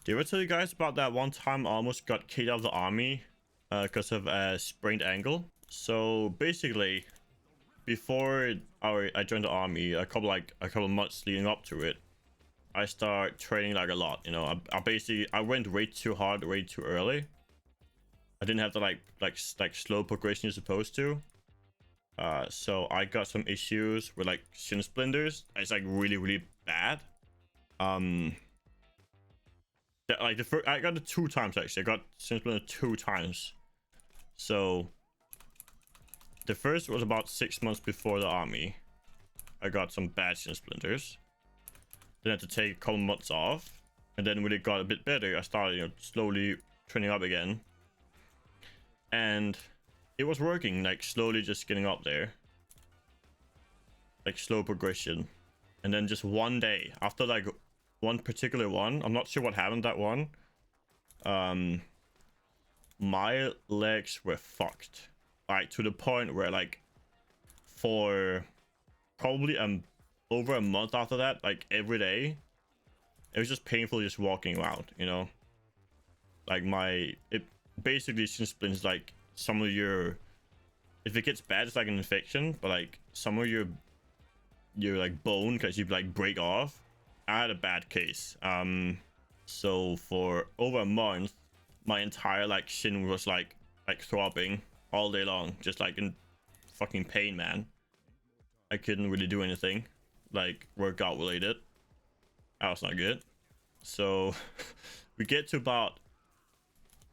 Did I ever tell you guys about that one time I almost got kicked out of the army because of a sprained ankle? So basically, before I joined the army, a couple months leading up to it, I start training like a lot. You know, I went way too hard, way too early. I didn't have the like slow progression you're supposed to. So I got some issues with like shin splinters. It's like really bad. Like the first, I got it 2 times actually. I got shin splinter 2 times. So the first was about 6 months before the army. I got some bad shin splinters. Then I had to take a couple months off, and then when it got a bit better, I started, you know, slowly training up again, and it was working, like slowly just getting up there, like slow progression. And then just one day, after like one particular one, I'm not sure what happened that one, my legs were fucked, like to the point where like for probably over a month after that, like every day it was just painful just walking around, you know. Like it basically shin splints, like some of your, if it gets bad it's like an infection, but like some of your like bone, because you like break off. I had a bad case. So for over a month my entire like shin was like throbbing all day long, just like in fucking pain, man. I couldn't really do anything like workout related. That was not good. So we get to about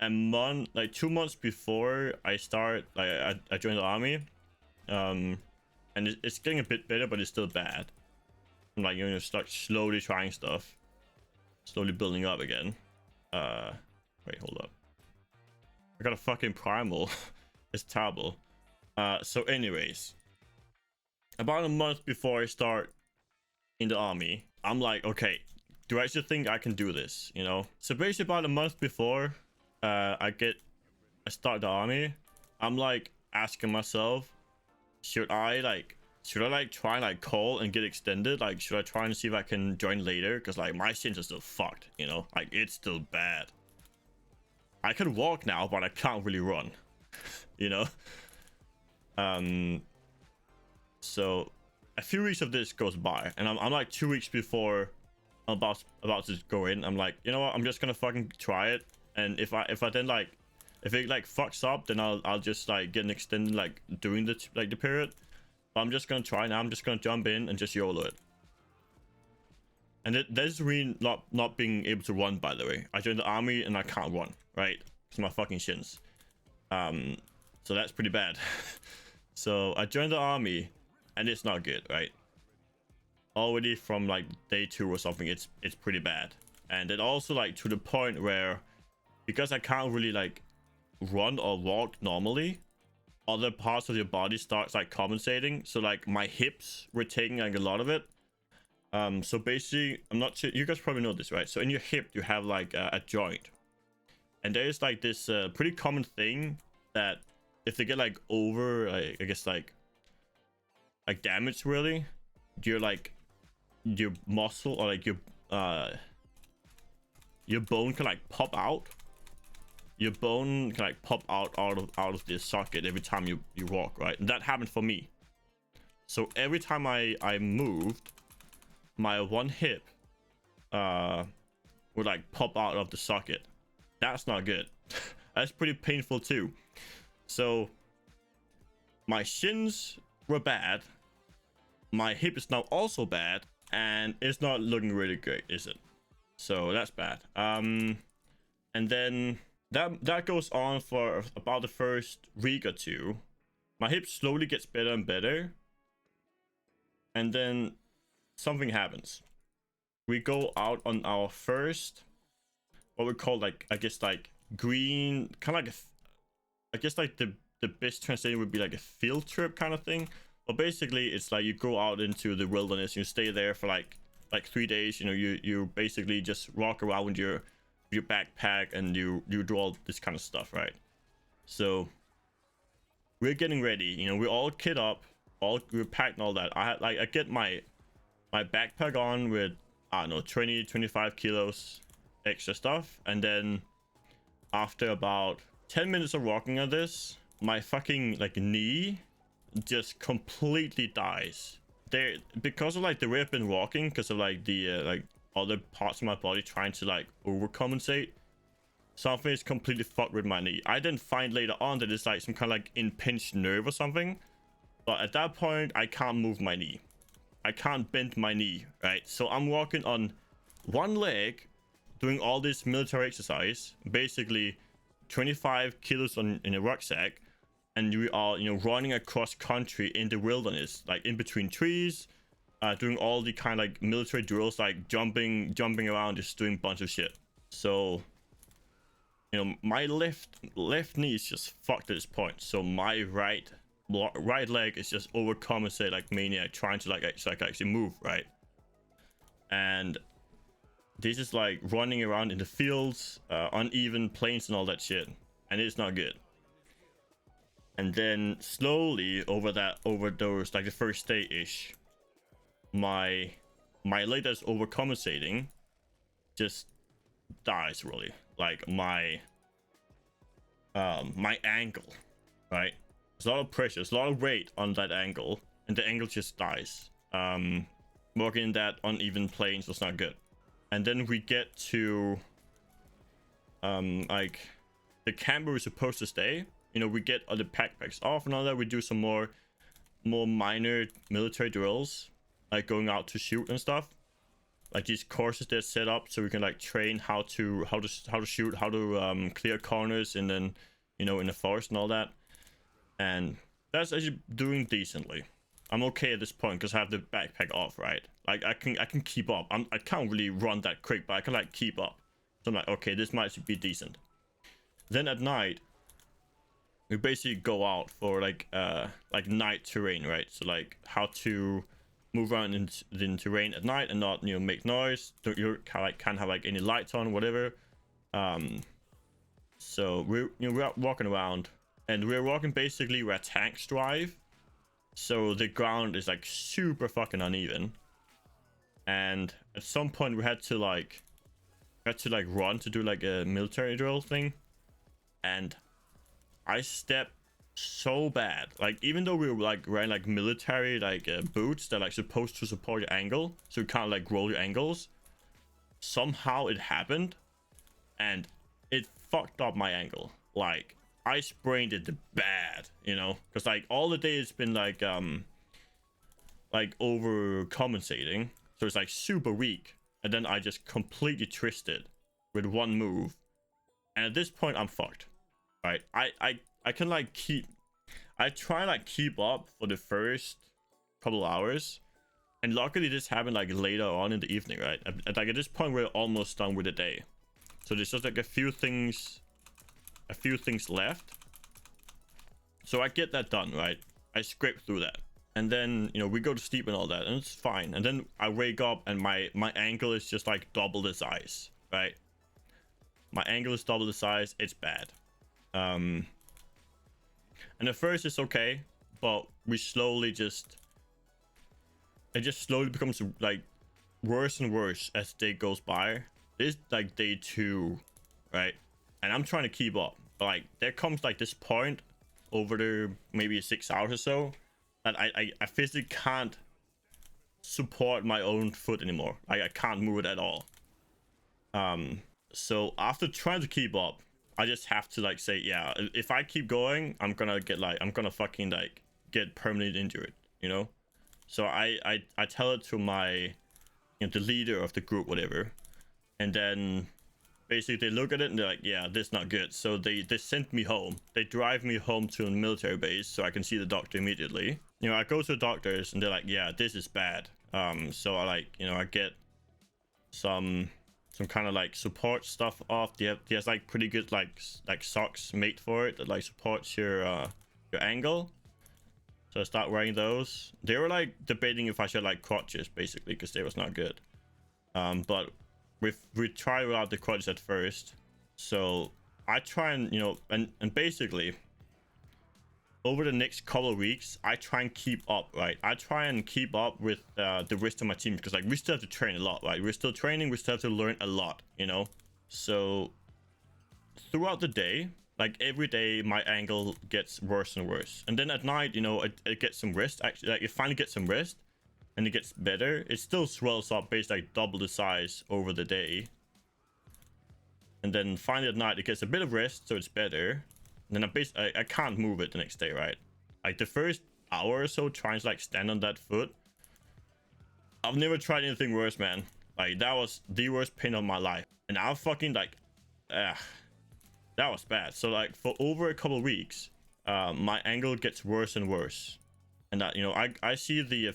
a month, like 2 months before I start, like I joined the army, and it's getting a bit better, but it's still bad. I'm like, you know, start slowly trying stuff, slowly building up again. Wait, hold up. I got a fucking primal. It's terrible. So anyways, about a month before I start in the army, I'm like, okay, do I actually think I can do this, you know? So basically about a month before I start the army, I'm like asking myself, should I like try and like call and get extended? Like, should I try and see if I can join later? Because like my shins are still fucked, you know, like it's still bad. I can walk now, but I can't really run, you know. So a few weeks of this goes by, and I'm like 2 weeks before I'm about to go in. I'm like, you know what, I'm just gonna fucking try it, and if it like fucks up, then I'll just like get an extended like during the period. But I'm just gonna try now. I'm just gonna jump in and just YOLO it. And there's really not being able to run, by the way. I joined the army and I can't run, right? It's my fucking shins. So that's pretty bad. So I joined the army and it's not good, right? Already from like day 2 or something, it's pretty bad. And then also like to the point where, because I can't really like run or walk normally, other parts of your body starts like compensating. So like my hips were taking like a lot of it. So basically, I'm not sure, you guys probably know this, right? So in your hip you have like a joint, and there's like this pretty common thing that if they get like over, I guess like damaged really, your muscle or like your bone can like pop out. Your bone can like pop out of this socket every time you walk, right? And that happened for me. So every time I moved, my one hip would like pop out of the socket. That's not good. That's pretty painful too. So my shins were bad, my hip is now also bad, and it's not looking really great, is it? So that's bad. And then that goes on for about the first week or two. My hip slowly gets better and better, and then something happens. We go out on our first, what we call like, I guess like green, kind of like I guess like the best translation would be like a field trip kind of thing. But basically it's like you go out into the wilderness, you stay there for like 3 days. You know, you basically just walk around with your backpack and you do all this kind of stuff, right? So we're getting ready, you know, we're all kit up, we're packed and all that. I get my backpack on with, I don't know, 20-25 kilos, extra stuff. And then after about 10 minutes of walking on this, my fucking like knee just completely dies. There, because of like the way I've been walking, because of like the like other parts of my body trying to like overcompensate, something is completely fucked with my knee. I didn't find later on that it's like some kind of like impinged nerve or something, but at that point I can't move my knee. I can't bend my knee, right? So I'm walking on one leg, doing all this military exercise, basically 25 kilos in a rucksack, and we are, you know, running across country in the wilderness, like in between trees, doing all the kind of like military drills, like jumping around, just doing a bunch of shit. So, you know, my left knee is just fucked at this point. So my right leg is just overcompensate like maniac, trying to like actually move, right? And this is like running around in the fields, uneven plains and all that shit, and it's not good. And then slowly over those like the first day ish, my leg that's overcompensating just dies, really. Like my ankle, right? There's a lot of pressure, there's a lot of weight on that ankle, and the ankle just dies. Walking in that uneven plains was not good. And then we get to like the camp where we're supposed to stay. You know, we get all the backpacks off and all that. We do some more minor military drills, like going out to shoot and stuff. Like these courses they're set up so we can like train how to shoot, how to clear corners, and then, you know, in the forest and all that. And that's actually doing decently. I'm okay at this point because I have the backpack off, right? Like I can keep up. I can't really run that quick, but I can like keep up. So I'm like, okay, this might be decent. Then at night, we basically go out for like night terrain, right? So like how to move around in terrain at night and not, you know, make noise. You can't have like any lights on, whatever. So we're walking around, and we're walking basically where tanks drive. So the ground is like super fucking uneven, and at some point we had to run to do like a military drill thing, and I stepped so bad. Like, even though we were like wearing like military like boots that are like supposed to support your ankle, so you can't like roll your ankles, somehow it happened and it fucked up my ankle. Like, I sprained it bad, you know, because like all the day it's been like overcompensating, so it's like super weak, and then I just completely twisted with one move, and at this point I'm fucked, right? I can like try like keep up for the first couple hours, and luckily this happened like later on in the evening, right? Like at this point we're almost done with the day, so there's just like a few things left. So I get that done, right? I scrape through that, and then, you know, we go to sleep and all that, and it's fine. And then I wake up and my ankle is just like double the size, right? My ankle is double the size. It's bad. And at first it's okay, but we slowly it just slowly becomes like worse and worse as day goes by. This like day 2, right? And I'm trying to keep up, but like there comes like this point over the maybe 6 hours or so that I physically can't support my own foot anymore. I can't move it at all. So after trying to keep up, I just have to like say, yeah, if I keep going, I'm gonna fucking like get permanently injured, you know? So I tell it to my, you know, the leader of the group, whatever, and then basically they look at it and they're like, yeah, this is not good. So they sent me home. They drive me home to a military base so I can see the doctor immediately. You know, I go to the doctors and they're like, yeah, this is bad. So I like, you know, I get some kind of like support stuff off. There's like pretty good like socks made for it that like supports your ankle. So I start wearing those. They were like debating if I should like crutches basically because they was not good. But we try without the crutches at first. So I try and, you know, and basically over the next couple of weeks, I try and keep up, right? I try and keep up with the rest of my team because like we still have to train a lot, right? We're still training, we still have to learn a lot, you know? So throughout the day, like every day, my angle gets worse and worse. And then at night, you know, it gets some rest. Actually, like it finally gets some rest, and it gets better. It still swells up, basically like double the size over the day. And then finally at night, it gets a bit of rest, so it's better. And then I can't move it the next day, right? Like the first hour or so, trying to like stand on that foot. I've never tried anything worse, man. Like that was the worst pain of my life, and I'm fucking like, that was bad. So like for over a couple of weeks, my angle gets worse and worse, and that, you know, I see the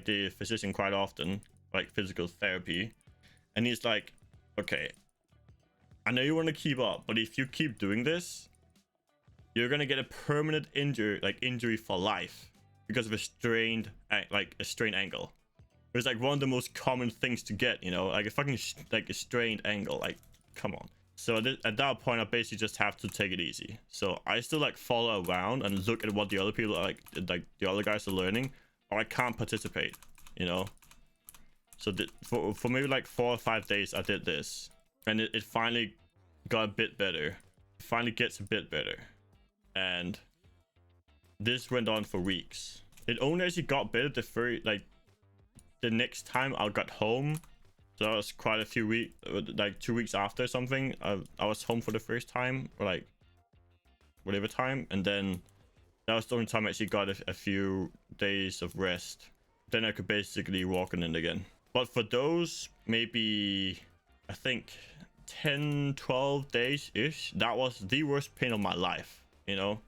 the physician quite often, like physical therapy, and he's like, okay, I know you want to keep up, but if you keep doing this, you're gonna get a permanent injury for life because of a strained angle. It's like one of the most common things to get, you know, like a fucking like a strained angle. Like, come on. So at that point, I basically just have to take it easy. So I still like follow around and look at what the other people like the other guys are learning, or I can't participate, you know. So for maybe like 4 or 5 days, I did this, and it finally got a bit better. It finally gets a bit better, and this went on for weeks. It only actually got better the next time I got home. So that was quite a few weeks, like 2 weeks after something. I was home for the first time, or like whatever time, and then that was the only time I actually got a few days of rest. Then I could basically walk in it again. But for those maybe, I think 10-12 days ish, that was the worst pain of my life, you know.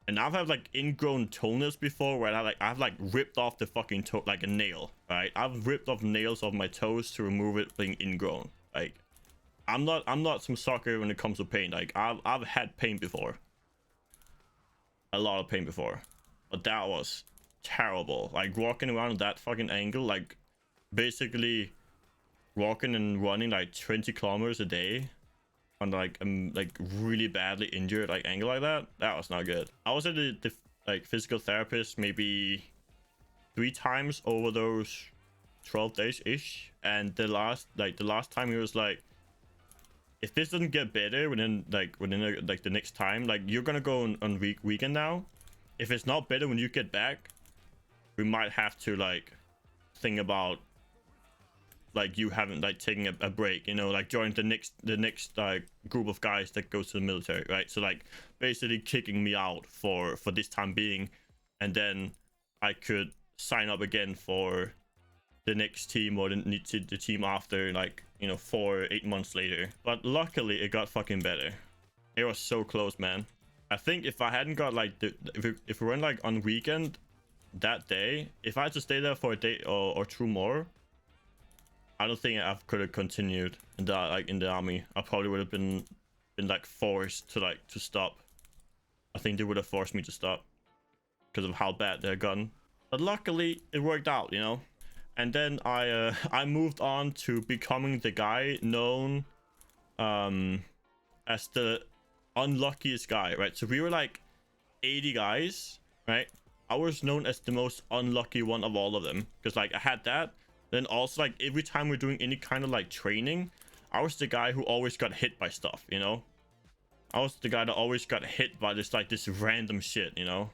And I've had like ingrown toenails before, where I've like ripped off the fucking toe like a nail, right? I've ripped off nails off my toes to remove it being ingrown. Like, I'm not some sucker when it comes to pain. Like I've had pain before, a lot of pain before, but that was terrible. Like walking around at that fucking angle, like basically walking and running like 20 kilometers a day on like really badly injured like angle like that was not good. I was at the like physical therapist maybe 3 times over those 12 days ish, and the last time he was like, if this doesn't get better within the next time, like you're gonna go on weekend now. If it's not better when you get back, we might have to like think about like you haven't like taking a break, you know, like join the next group of guys that goes to the military, right? So like basically kicking me out for this time being, and then I could sign up again for the next team or the team after, like, you know, 4-8 months later. But luckily it got fucking better. It was so close, man. I think if I hadn't got like if we went like on weekend that day, if I had to stay there for a day or 2 more, I don't think I could have continued in the army. I probably would have been like forced to stop. I think they would have forced me to stop because of how bad they're gotten. But luckily it worked out, you know. And then I moved on to becoming the guy known as the unluckiest guy, right? So we were like 80 guys, right? I was known as the most unlucky one of all of them, because like I had that. Then also like every time we're doing any kind of like training, I was the guy who always got hit by stuff, you know. I was the guy that always got hit by this random shit, you know.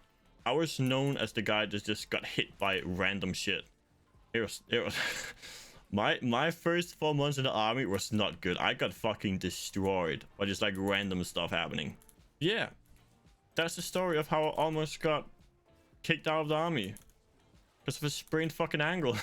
I was known as the guy that just got hit by random shit. It was my first 4 months in the army was not good. I got fucking destroyed by just like random stuff happening. Yeah, that's the story of how I almost got kicked out of the army because of a sprained fucking angle.